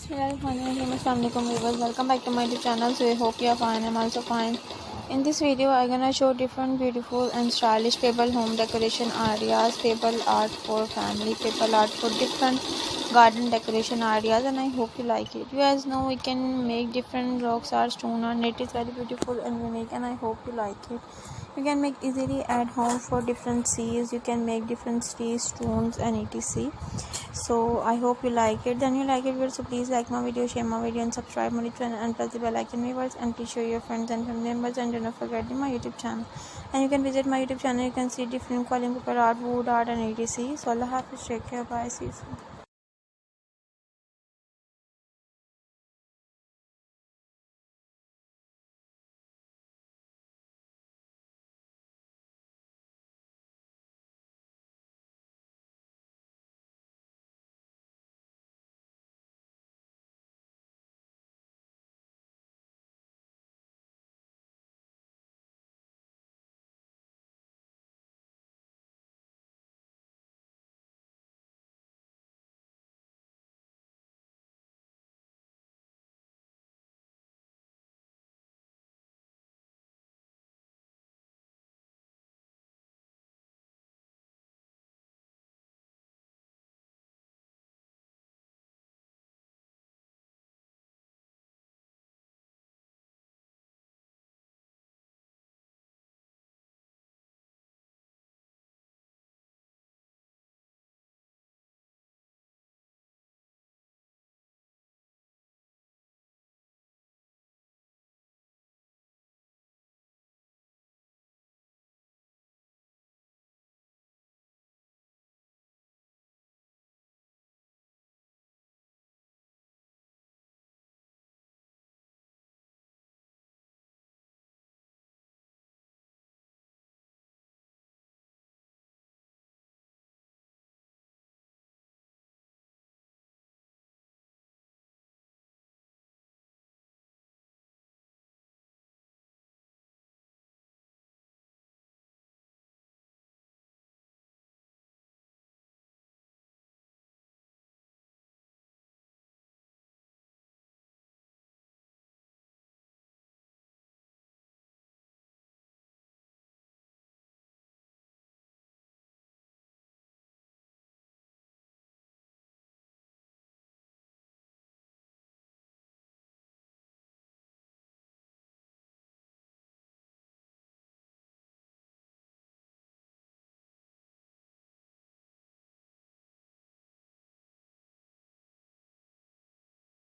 Assalamualaikum viewers, welcome back to my YouTube channel. So I hope you are fine. I'm also fine. In this video I'm gonna show different beautiful and stylish pebble home decoration ideas, pebble art for family, pebble art for different garden decoration ideas, and I hope you like it. You guys know we can make different rocks or stone art. It is very beautiful and unique, and I hope you like it. You can make easily at home for different seas. You can make different seas, stones and etc. So I hope you like it. Then you like it, so please like my video, share my video, and subscribe my channel and press the bell icon viewers, and please show your friends and family members, and do not forget my YouTube channel. And you can visit my YouTube channel. You can see different quality paper art, wood art and etc. So Allah Hafiz, take care, bye, see you soon.